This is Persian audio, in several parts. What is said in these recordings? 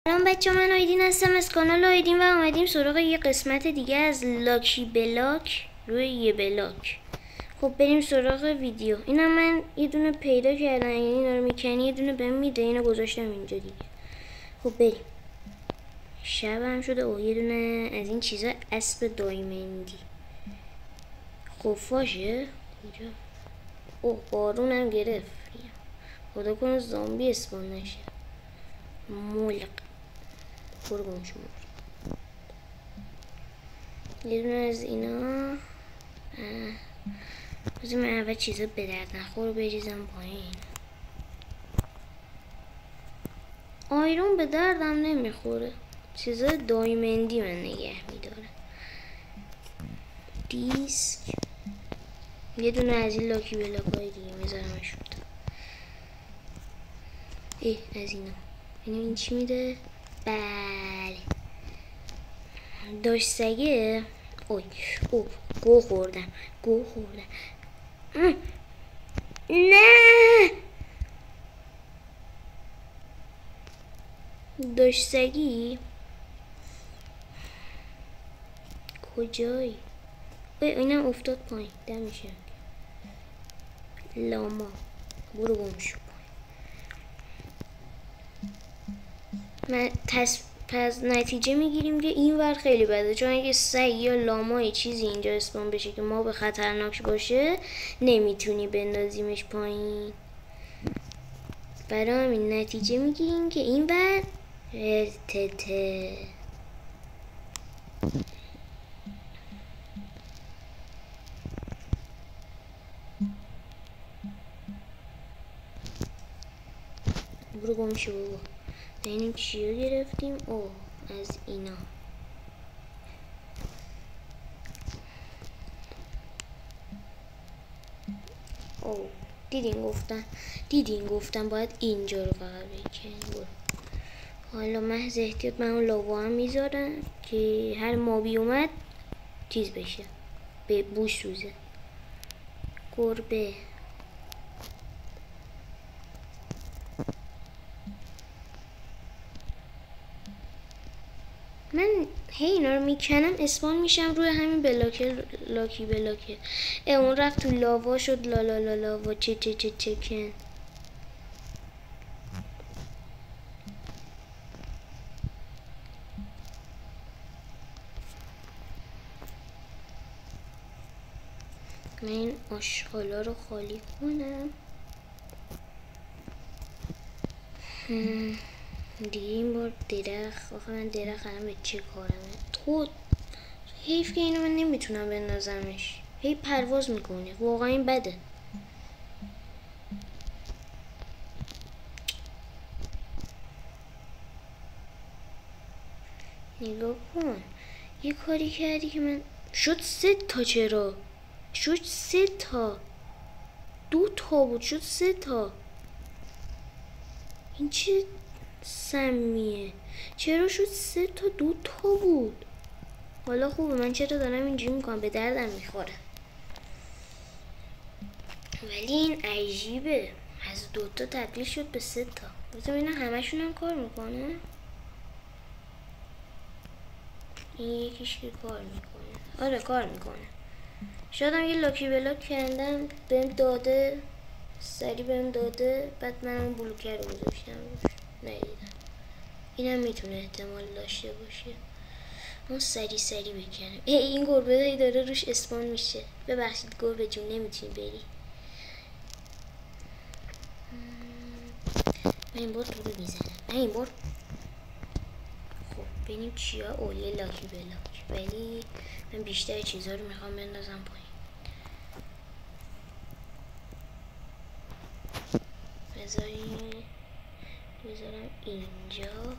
سلام بچه، من آیدین هستم از کانال آیدین و اومدیم سراغ یه قسمت دیگه از لاکی بلاک روی یه بلاک. خب بریم سراغ ویدیو. اینا من یه دونه پیدا کردم، یعنی اینا رو میکنی یه دونه بهم میده، اینو گذاشتم اینجا دیگه. خب بریم. شب هم شده. اوه یه دونه از این چیزا اسب دایمندی. خفاشه کجا؟ اوه بارون هم گرفت. خدا کنه زامبی اسپان نشه. ملق برو گم شو. یه دونه از اینا. بذار من اول چیزا به درد نخور بریزم پایین. آیرون به دردم نمیخوره، چیزا دایمندی من نگه میداره. دیسک، یه دونه از این لاکی بلاک های دیگه میذارمش رو. از اینا این چی میده؟ بله داشت سگه. اوه گو خوردم. نه داشت سگی کجایی؟ اینم افتاد پایین. دمیشه لاما برو گم شو پایین. پس نتیجه میگیریم که این ور خیلی بده، چون اگه سگ یا لاما چیزی اینجا اسپان بشه که ما به خطرناک باشه نمیتونی بندازیمش پایین. برای همین نتیجه میگیریم که این ور رتته. برو گم شو بابا. ببینیم چی رو گرفتیم. اوه از اینا. اوه دیدین گفتن باید اینجا رو فقط بکنیم. برو. حالا محض احتیاط من اون لاوا هم میذارم که هر مابی اومد چیز بشه، به بوش سوزه. گربه من اینا رو میکنم اسپان میشم روی همین لاکی بلاکه. اون رفت تو لاوا شد. لا لاوا چکن. من این آشغالا رو خالی کنم دیگه. این بار درخت. آخه من درخت الان به چه کارمه؟ تو حیف که اینو من نمیتونم بندازمش. هی پرواز میکنه. واقعا این بده. نگاه کن یه کاری کردی که من شد 3 تا. چرا شد 3 تا؟ 2 تا بود شد 3 تا. این چه سمیه؟ چرا شد 3 تا 2 تا بود؟ حالا خوبه. من چرا دارم اینجوری میکنم؟ به دردم میخوره. ولی این عجیبه، از 2 تا تبدیل شد به 3 تا. بذار ببینم همشون هم کار میکنه. این یکیش که کار میکنه. آره کار میکنه. شاید یه لاکی بلاک کردم بهم داده، سری بهم داده، بعد من اون بلوکر رو گذاشتم روش. ندیدم. اینم میتونه احتمال داشته باشه. اون سری بکنم. این گربه داره روش اسپان میشه. ببخشید گربه جون نمیتونی بری. من این بار تو رو میزنم. من این بار خب ببینیم چیا. اولیه لاکی بلاک. ولی من بیشتر چیزها رو میخوام بندازم پایین. بذارم اینجا.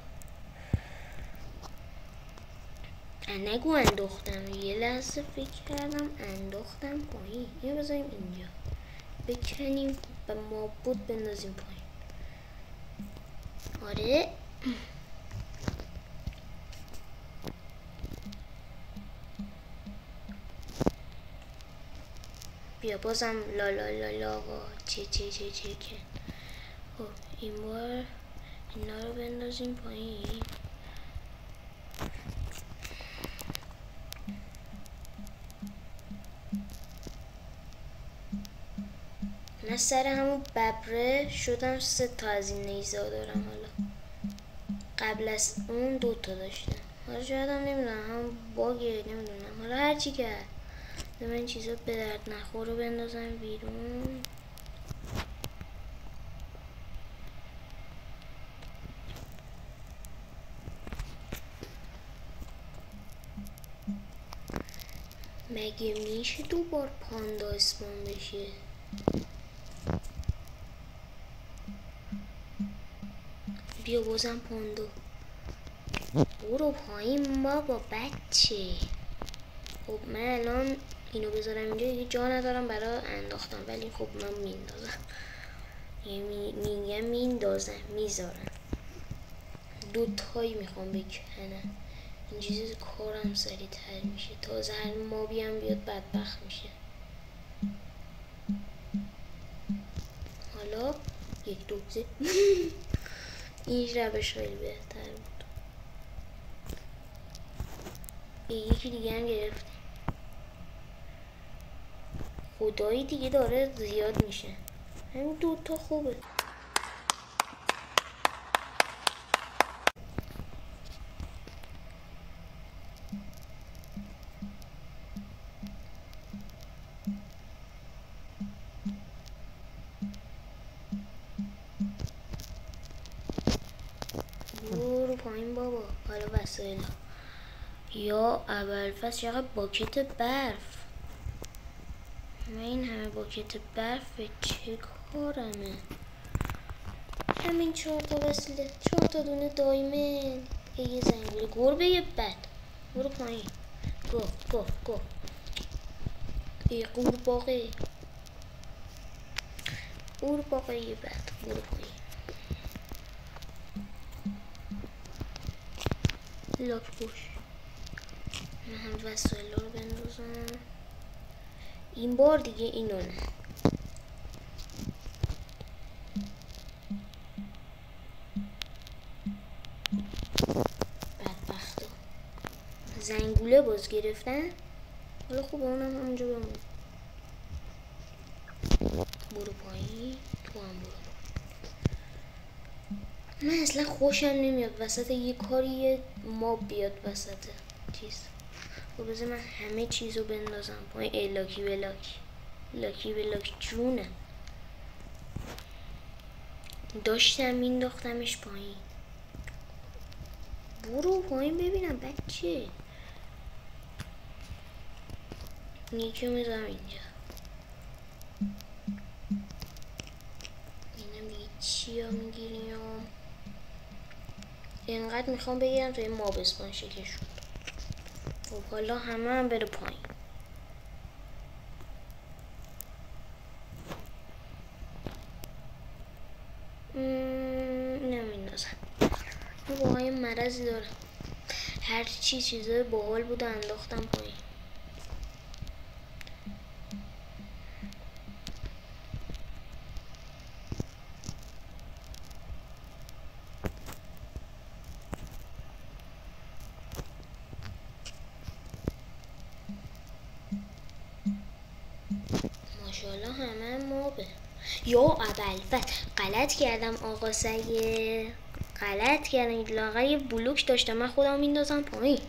نگو انداختم. یه لحظه فکر کردم انداختم پایین. اینو بذاریم اینجا بکنیم و مابود بندازیم پایین. آره بیا بازم لا و چه خب این بار اینا رو بندازیم پایین. من سر همون ببره شدم 3 تا از این نیزا دارم. حالا قبل از اون 2 تا داشتم. حالا شاید هم نمیدونم هم باگه، نمیدونم. حالا هرچی که من این چیزا به درد نخور رو بندازم بیرون. مگه میشه 2 بار پاندا اسپان بشه؟ بیا بازم پاندا. برو پایین بابا بچه. خب من الان اینو بذارم اینجا دیگه جا ندارم برای انداختم، ولی خب من میندازم. میگم میندازم، میذارم. 2 تایی میخوام بکنم. این چیز کارم سریع تر میشه. تازه هر مابی هم بیاد بدبخت میشه. حالا 1 2 3 این روش خیلی بهتر بود. یکی دیگه هم گرفتیم. خدایی دیگه داره زیاد میشه. همین 2 تا خوبه. برو پایین بابا. حالا وسایل یا ابوالفضل چقدر باکت برف. من این همه باکت برف به چه کارمه؟ همین 4 تا وسیله، 4 تا دونه دایمن، یه زنگوله، گربه بد. برو پایین. گو ای قورباغه بد. برو پایین. لاک پوش. من هم وسایل رو بندازم. این بار دیگه اینو نه. بدبختو. زنگوله باز گرفتن. حالا خوبه اونم همونجا بمون. برو پایین. تو هم برو. من اصلا خوشم نمیاد وسط یه کاری یه ماب بیاد وسط چیز. خب بذار من همه چیزو بندازم پایین. ای لاکی بلاکی جونه. داشتم مینداختمش پایین. برو پایین ببینم بچه. یکی میذارم اینجا. اینم دیگه چیا میگیریم؟ اینقدر میخوام بگیرم تا این ماب اسپان شکل شد. خب حالا همه هم بره پایین. نمیندازم. من واقعا یه مرضی دارم. هر چیزای باحال بود انداختم پایین. ماشاءالله همه مابه. یا ابوالفضل غلط کردم آقا سگه. غلط کردم. لاغر یه بلوک داشتم. من خودم میندازم پایین.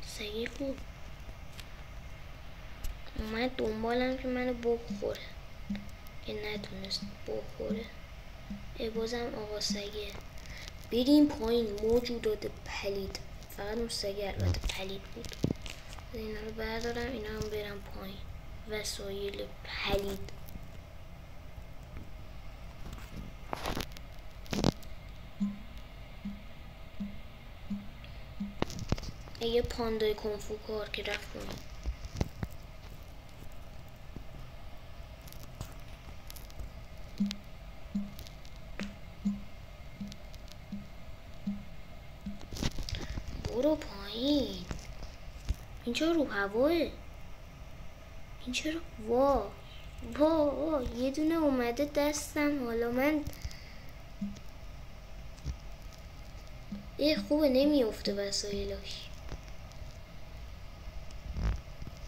سگه کو اومد دنبالم که منو بخوره که نتونست بخوره. بازم آقا سگه. بریم پایین موجودات پلید. فقط اون سگه البته پلید بود. اینا رو بردارم. اینا هم برم پایین. وسایل پلید. یه پاندای کنفو کار که رفت کنیم. برو پایین. این چرا رو هواه؟ این چرا؟ وا با یه دونه اومده دستم. حالا من خوبه نمیفته وسایلش،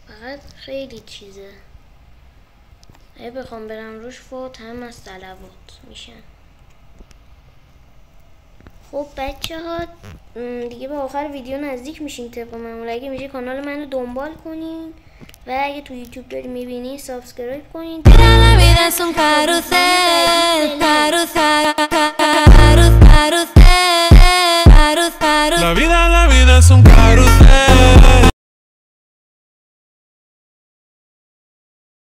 فقط خیلی چیزه. اگه بخوام برم روش فوت هم از طلبات میشن. خب بچه ها دیگه به آخر ویدیو نزدیک میشیم. طبق معمول اگه میشه کانال منو دنبال کنین و اگه تو یوتیوب داری میبینین سابسکرایب کنین.